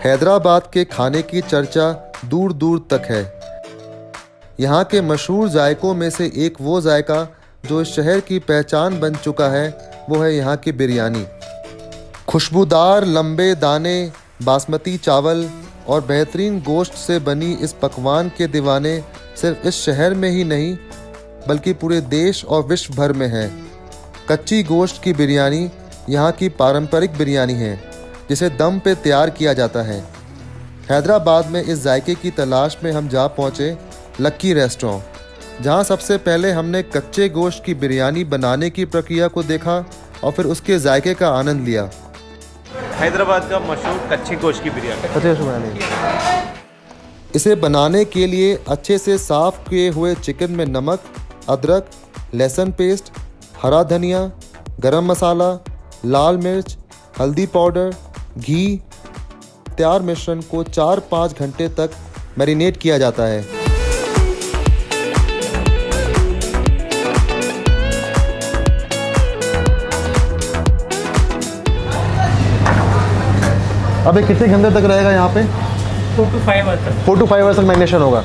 हैदराबाद के खाने की चर्चा दूर दूर तक है। यहाँ के मशहूर जायकों में से एक वो जायका जो इस शहर की पहचान बन चुका है, वो है यहाँ की बिरयानी। खुशबूदार लंबे दाने, बासमती चावल और बेहतरीन गोश्त से बनी इस पकवान के दीवाने सिर्फ इस शहर में ही नहीं बल्कि पूरे देश और विश्व भर में हैं। कच्ची गोश्त की बिरयानी यहाँ की पारंपरिक बिरयानी है जिसे दम पे तैयार किया जाता है। हैदराबाद में इस जायके की तलाश में हम जा पहुँचे लक्की रेस्टोरेंट, जहाँ सबसे पहले हमने कच्चे गोश्त की बिरयानी बनाने की प्रक्रिया को देखा और फिर उसके जायके का आनंद लिया। हैदराबाद का मशहूर कच्ची गोश्त की बिरयानी। इसे बनाने के लिए अच्छे से साफ किए हुए चिकन में नमक, अदरक, लहसुन पेस्ट, हरा धनिया, गरम मसाला, लाल मिर्च, हल्दी पाउडर, घी, तैयार मिश्रण को 4-5 घंटे तक मैरिनेट किया जाता है। अबे कितने घंटे तक रहेगा यहाँ पे? 4 to 5 आवर्स तक। 4 to 5 आवर्स तक मैरिनेशन होगा।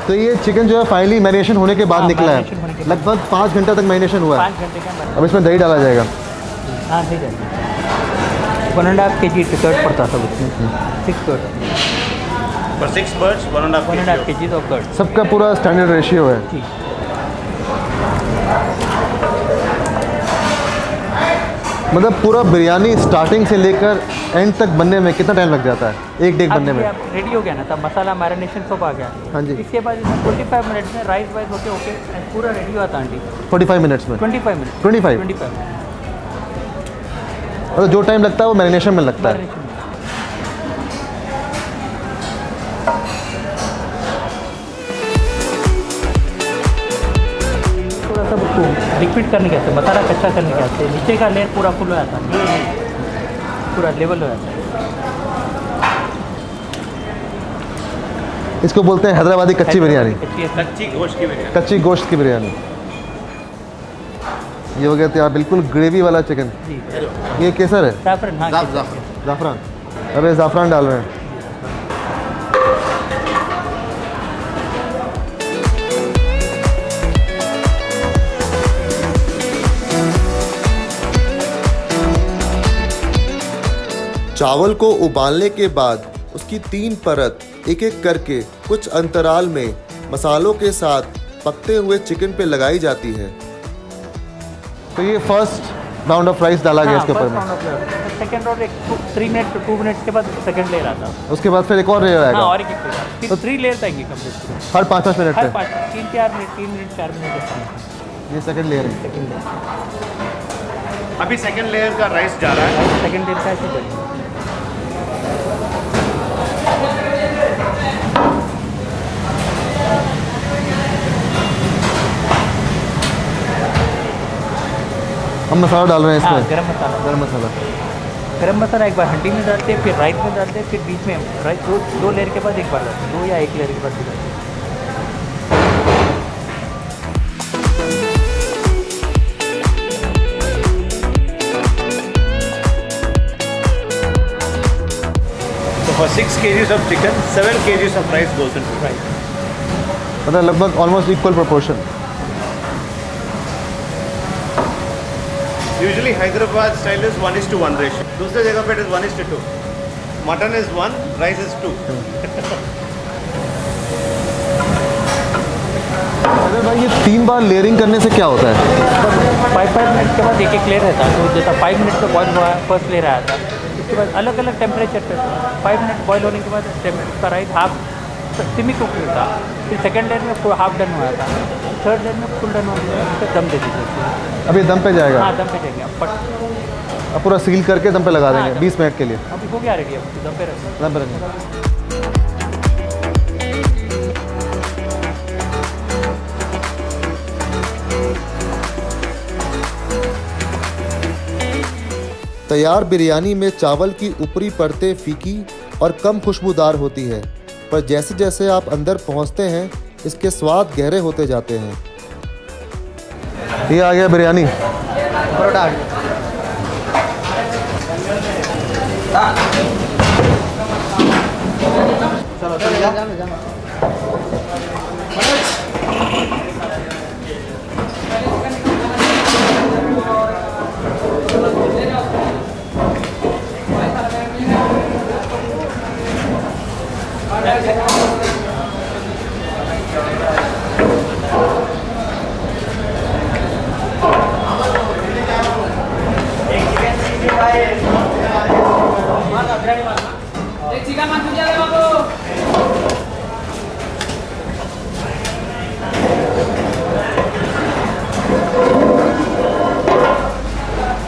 तो ये चिकन जो है फाइनली मैरिनेशन होने के बाद निकला है, लगभग 5 घंटे तक मैरिनेशन हुआ है। 5 घंटे का। अब इसमें दही डाला जाएगा। हाँ ठीक है। 1.5 kg कर्ड पड़ता था उसमें, 6 curd. For 6 birds, 1.5 kg of curd. सबका पूरा स्टैंडर्ड रेशियो है। जी। मतलब पूरा बिरयानी स्टार्टिंग से लेकर एंड तक बनने में कितना टाइम लग जाता है? एक डेग बनने में? रेडी हो गया ना, तब मसाला मैरिनेशन सब आ गया। हाँ जी। इसके बाद इसमें 25 मिनट्स में राइस वाइस होके ओके पूरा रेडी हुआ था आंटी। 45 मिनट्स में? 25 मिनट। 25? मतलब जो टाइम लगता है वो मैरिनेशन में लगता है। थोड़ा सा उसको लिक्विड करने के वास्ते, मसाला कच्चा करने के वास्ते नीचे का लेयर पूरा फुल हो जाता है, पूरा लेवल हो जाता है। इसको बोलते हैं हैदराबादी कच्ची बिरयानी। कच्ची गोश्त की बिरयानी। कच्ची गोश्त की बिरयानी। ये हो गया तैयार, बिल्कुल ग्रेवी वाला चिकन। जी। ये केसर है? जाफरान। हाँ जाफरान। अबे जाफरान डाल रहे हैं। चावल को उबालने के बाद उसकी 3 परत एक एक करके कुछ अंतराल में मसालों के साथ पकते हुए चिकन पे लगाई जाती है। तो ये फर्स्ट राउंड ऑफ राइस डाला गया इसके ऊपर में। सेकंड राउंड 2 मिनट के बाद सेकंड लेयर आता है। उसके बाद फिर एक और लेयर आएगा। हाँ, और एक लेयर। फिर 3 लेयर आएंगे कंप्लीट। हर 5-5 मिनट हर पे? 3-4 मिनट, 3 मिनट 4 मिनट। ये सेकंड लेयर है। Second layer. अभी सेकंड लेयर का राइस जा रहा है। सेकंड लेयर का ऐसे बनेगा। हम मसाला डाल रहे हैं इसमें। हाँ, गरम मसाला। गरम मसाला एक बार हंडी में डालते हैं, फिर राइस में डालते हैं, फिर बीच में राइस 2 लेयर के बाद एक बार डालते हैं, 2 या 1 लेयर के बाद डालते हैं। So for 6 kgs of chicken, 7 kgs of rice goes into rice. मतलब लगभग almost equal proportion. Usually Hyderabad style is 1:1 ratio. दूसरे जगह पे it is 1:2. Mutton is 1, rice is 2. अरे भाई ये 3 बार लेयरिंग करने से क्या होता है? 5 मिनट के बाद एक लेयर रहता है। तो जैसा 5 मिनट पे बॉयल हुआ, फर्स्ट लेयर आया था, उसके बाद अलग अलग टेम्परेचर पे 5 मिनट बॉयल होने के बाद उसका राइस हाफ सेमी कुक था, फिर सेकंड लेयर में पूरा हाफ डन हुआ था, थर्ड लेयर में फुल डन हो गया, उस पर दम दे दीजिए। अभी दम पे जाएगा? हाँ, दम पे जाएंगे आप। अब पूरा सील करके दम पे लगा देंगे 20 मिनट के लिए। अभी हो गया रेडी, अब दम पे रखें। दम पे रखेंगे। तैयार बिरयानी में चावल की ऊपरी परतें फीकी और कम खुशबूदार होती है, पर जैसे जैसे आप अंदर पहुंचते हैं इसके स्वाद गहरे होते जाते हैं। ये आ गया biryani. Paratha.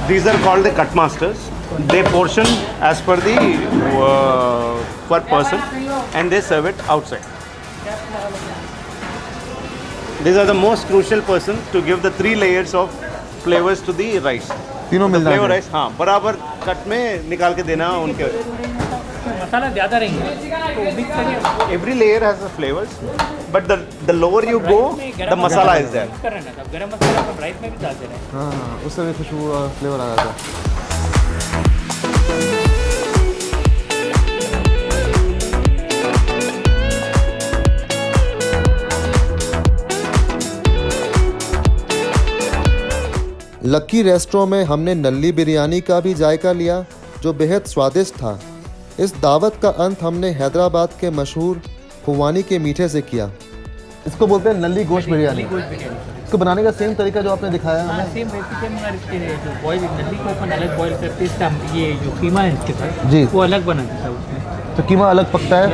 These are called the cut masters. They portion as per the per person, and they serve it outside. These are the most crucial person to give the 3 layers of flavors to the rice. तीनों मिल Flavor जाएंगे। rice, हाँ, बराबर cut में निकाल के देना उनके. मसाला ज़्यादा रहेंगे तो मिक्स करिए। Every layer has the flavors, but the lower you go, the masala is there. कर रहे हैं ना, तब गरम मसाला हम राइस में भी डालते रहे। हाँ, उससे भी खुशबू और फ्लेवर आ जाता है। लक्की रेस्टोरेंट में हमने नल्ली बिरयानी का भी जायका लिया जो बेहद स्वादिष्ट था। इस दावत का अंत हमने हैदराबाद के मशहूर खुवानी के मीठे से किया। इसको बोलते हैं नल्ली गोश्त बिरयानी। गोश्त बिरयानी। इसको बनाने का सेम तरीका जो आपने दिखाया हाँ, हमें। सेम रेसिपी में इसके जो बॉयल नल्ली को अपन अलग बॉयल करते हैं, ये जो कीमा है इसके साथ जी। वो अलग बनाते था उसमें। तो कीमा अलग पकता है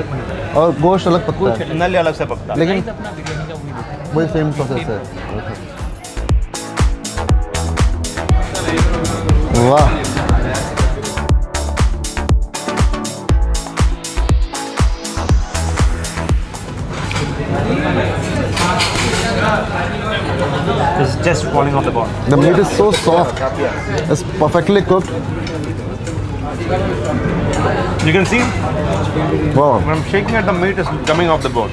और गोश्त अलग पकता है, नल अलग से पकता है। लेकिन राइस अपना बिरयानी का वही देता है। वही सेम प्रोसेस है। वाह, It's just falling off the bone. the meat is so soft. It's perfectly cooked. You can see Wow. when I'm shaking it, the meat is coming off the bone.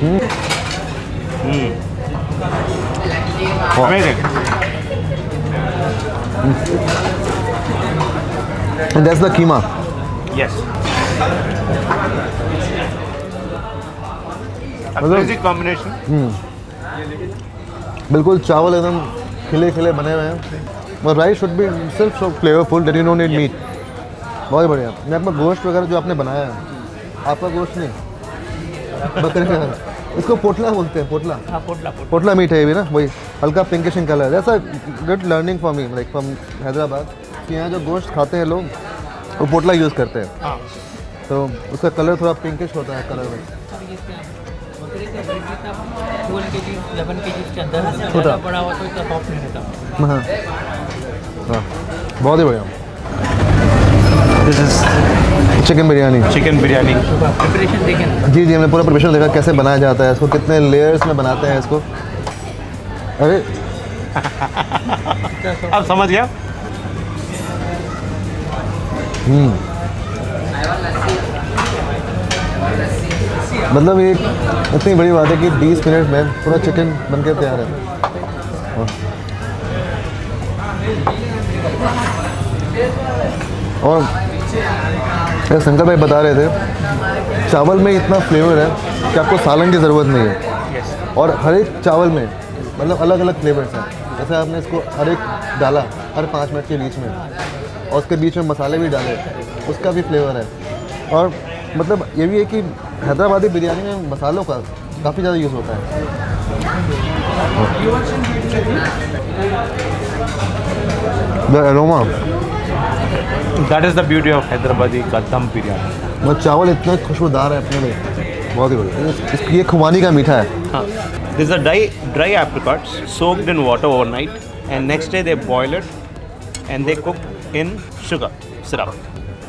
Amazing. And that's the keema. Yes. A crazy combination. बिल्कुल चावल एकदम खिले खिले बने हुए हैं और rice should be सिर्फ so flavourful that you no need meat. बहुत बढ़िया। मैं आपका गोश्त वगैरह जो आपने बनाया है, आपका गोश्त नहीं, बकरे का, इसको पोटला बोलते हैं। पोटला, हाँ, पोटला पोटला मीट है ये भी ना, वही हल्का पिंकिश इन कलर। ऐसा good learning for me like from Hyderabad कि यहाँ जो गोश्त खाते हैं लोग वो पोटला यूज़ करते हैं, हाँ। तो उसका कलर थोड़ा पिंकिश होता है कलर में। बकरे का ब्रेड जितना 12 kg 11 kg के अंदर छोटा। ज़्यादा बड़ा हुआ तो इतना सॉफ्ट नहीं रहता। हाँ हाँ, बहुत ही बढ़िया। This is chicken biryani. chicken biryani. Preparation देखें ना, जी जी, हमने पूरा प्रिपरेशन देखा कैसे बनाया जाता है इसको, कितने लेयर्स में बनाते हैं इसको। अरे अब समझ गया? मतलब ये इतनी बड़ी बात है कि 20 मिनट में पूरा चिकन बनके तैयार है। और ये शंकर भाई बता रहे थे चावल में इतना फ्लेवर है कि आपको सालन की ज़रूरत नहीं है। और हर एक चावल में मतलब अलग अलग फ्लेवर्स हैं। जैसे आपने इसको हर एक डाला हर 5 मिनट के बीच में, और उसके बीच में मसाले भी डाले, उसका भी फ्लेवर है। और मतलब ये भी है कि हैदराबादी बिरयानी में मसालों का काफ़ी ज़्यादा यूज़ होता है। The aroma, That is the beauty of Hyderabadi ka dum biryani. वो चावल इतना खुशबूदार है अपने में, बहुत ही बढ़िया। ये खुबानी का मीठा है। These are dry apricots soaked in water overnight, and next day they boil it and they cook in sugar syrup.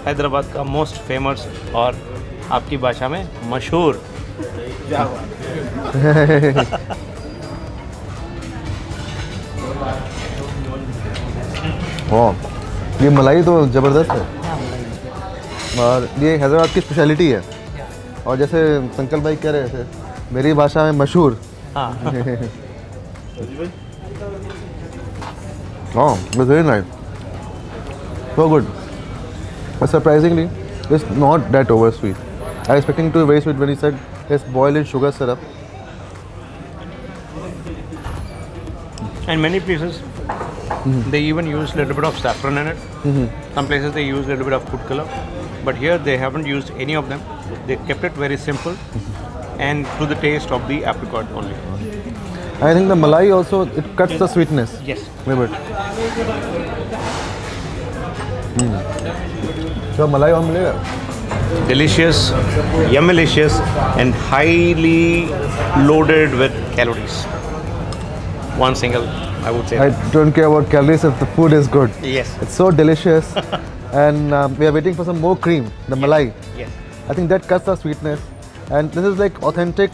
Hyderabad का most famous और आपकी भाषा में मशहूर। वाह, ये मलाई तो ज़बरदस्त है। और ये हैदराबाद की स्पेशलिटी है। और जैसे संकल भाई कह रहे थे मेरी भाषा में मशहूर। हाँ। Oh, it was very nice. So good. But surprisingly, It's not that over sweet. I was expecting to be very sweet when he said it's boiled in sugar syrup. And many places, they even use a little bit of saffron in it. Some places they use a little bit of food color. But here they haven't used any of them. They kept it very simple and to the taste of the apricot only. I think the malai also, it cuts the sweetness. Yes. A bit. So malai और मिलेगा? Delicious, yummalicious, and highly loaded with calories. One single, I would say. I don't care about calories if the food is good. Yes. It's so delicious. And we are waiting for some more cream, the malai. Yes. I think that cuts the sweetness. And this is like authentic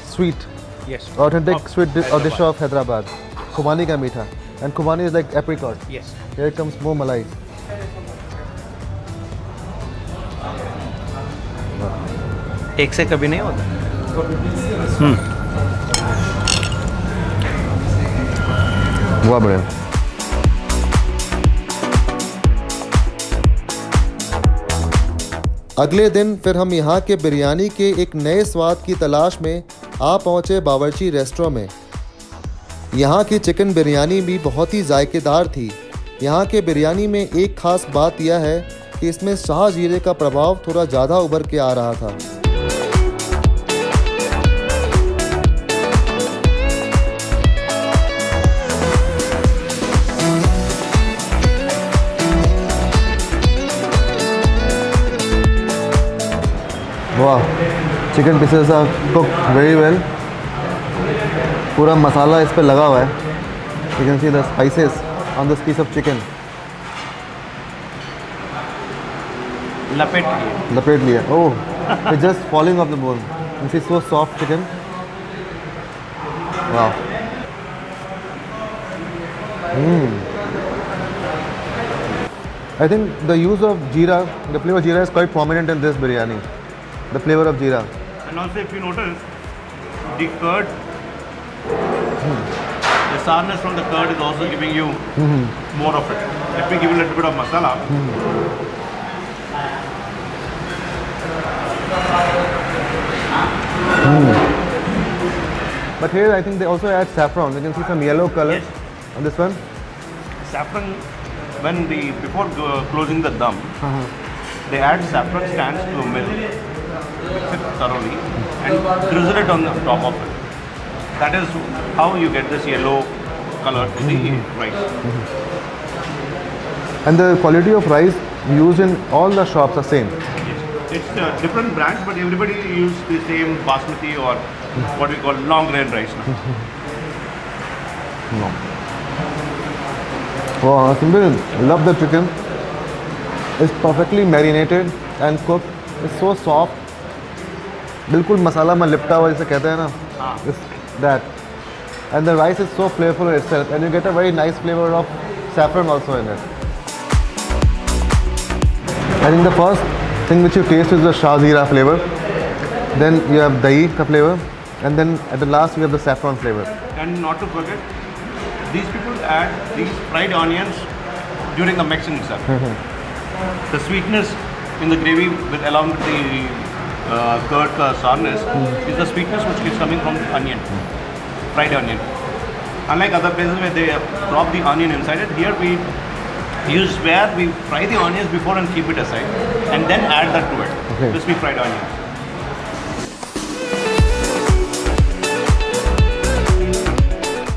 sweet, Yes. authentic Of sweet dish Hyderabad. of Hyderabad. Khubani ka meetha. And Khubani is like apricot. Yes. Here comes more malai. एक से कभी नहीं होता. बहुत बढ़िया. अगले दिन फिर हम यहाँ के बिरयानी के एक नए स्वाद की तलाश में आ पहुँचे बावर्ची रेस्टोरेंट में. यहाँ की चिकन बिरयानी भी बहुत ही जायकेदार थी. यहाँ के बिरयानी में एक खास बात यह है कि इसमें शाह जीरे का प्रभाव थोड़ा ज़्यादा उभर के आ रहा था. Wow, chicken pieces are cooked very well. पूरा मसाला इस पे लगा हुआ है. You can see the spices on this piece of chicken. लपेट लिए. लपेट लिया. Oh, it's just falling off the bone. You see, so soft chicken. Wow. I think the use of jeera, the flavor of jeera is quite prominent in this biryani. The flavor of jeera. And also if you notice, the curd, the sourness from the curd is also giving you more of it. Let me give you a little bit of masala. But here I think they also add saffron. You can see some yellow color Yes. on this one. Saffron, before closing the dum, they add saffron stands to milk, mix it thoroughly, and drizzle it on the top of it. That is how you get this yellow color to the rice. And the quality of rice used in all the shops are same. It's different brands, but everybody use the same basmati or what we call long grain rice now. No. Wow, Simran, love the chicken. It's perfectly marinated and cooked. It's so soft. बिल्कुल मसाला में लिपटा हुआ जिसे कहते हैं ना. It's that. And the rice is so flavorful itself, and you get a very nice flavor of saffron also in it. I think the first thing which you taste is the Shah Jeera flavor. Then you have dahi ka flavor, and then at the last you have the saffron flavor. And not to forget, these people add these fried onions during the mixing itself. The sweetness in the gravy along with the curd sourness is the sweetness which is coming from the onion, fried onion. Unlike other places where they drop the onion inside it, here we use where we fry the onions before and keep it aside, and then add that to it. Okay. Crispy fried onions.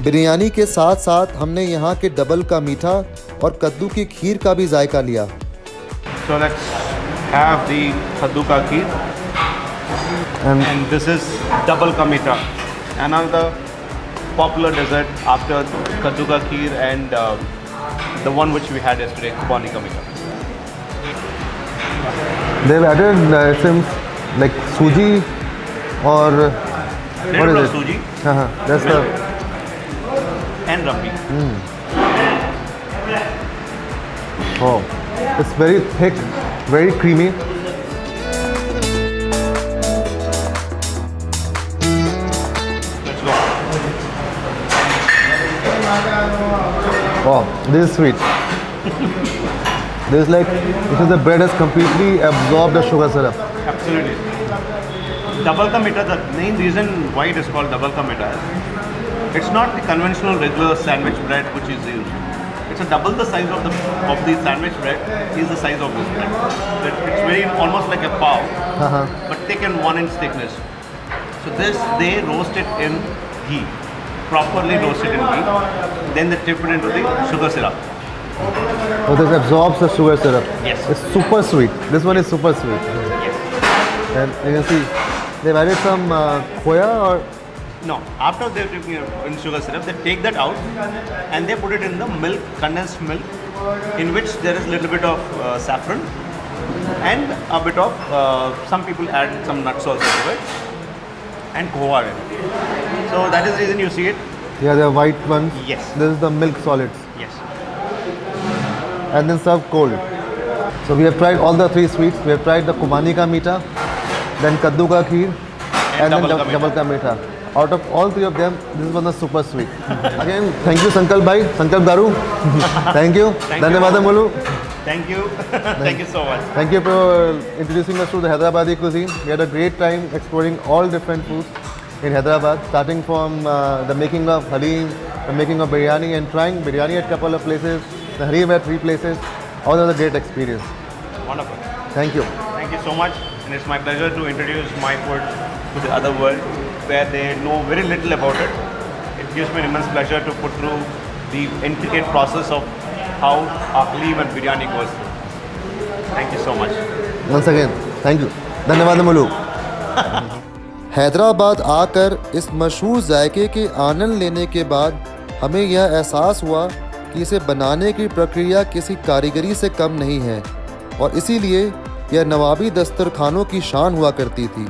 Biryani के साथ साथ हमने यहाँ के double का मीठा और कद्दू की खीर का भी जायका लिया. So let's have the kaddu ka kheer, and this is double ka meetha, another popular dessert after kaddu ka kheer and the one which we had yesterday, Khubani ka meetha. They've added it seems like suji or what Little bit is of it? suji That's the and rabdi. oh, it's very thick, very creamy. Let's go. Oh, this is sweet. This is like, because the bread has completely absorbed the sugar syrup. Absolutely. Double ka meetha, the main reason why it is called double ka meetha is it's not the conventional regular sandwich bread which is used. It's a double the size of the sandwich bread is the size of this bread. It's very almost like a pav, but thick and 1 inch thickness. So this they roast it in ghee, properly roasted in ghee. Then they dip it into the sugar syrup. So this absorbs the sugar syrup. Yes. It's super sweet. This one is super sweet. Yes. And you can see they've added some khoya or No, after they're dipping it in sugar syrup, they take that out and they put it in the milk, condensed milk, in which there is a little bit of saffron and a bit of, some people add some nuts also to it, and kohwa in it. So that is the reason you see it. yeah, the white ones. Yes. This is the milk solids. Yes. And then served cold. So we have tried all the 3 sweets. We have tried the Khumani ka meetha, then Kaddu ka kheer, and then double ka double ka meetha. Out of all 3 of them, this one was super sweet. Again, thank you Sankalp bhai, Sankalp Garu. Thank you. Thank you. Dhanyawad Mulu. Thank you. Thank you so much. Thank you for introducing us to the Hyderabadi cuisine. We had a great time exploring all different foods in Hyderabad, starting from the making of halim, the making of biryani, and trying biryani at a couple of places, the halim at 3 places. All was a great experience. Wonderful. Thank you. Thank you so much, and it's my pleasure to introduce my food to the other world where they know very little about it. It gives me immense pleasure to put through the intricate process of how halim and biryani goes through. Thank you so much. Once again, thank you. Dhanyawad Mulu. Hyderabad आकर इस मशहूर जायके के आनंद लेने के बाद हमें यह एहसास हुआ कि इसे बनाने की प्रक्रिया किसी कारीगरी से कम नहीं है और इसीलिए यह नवाबी दस्तरखानों की शान हुआ करती थी।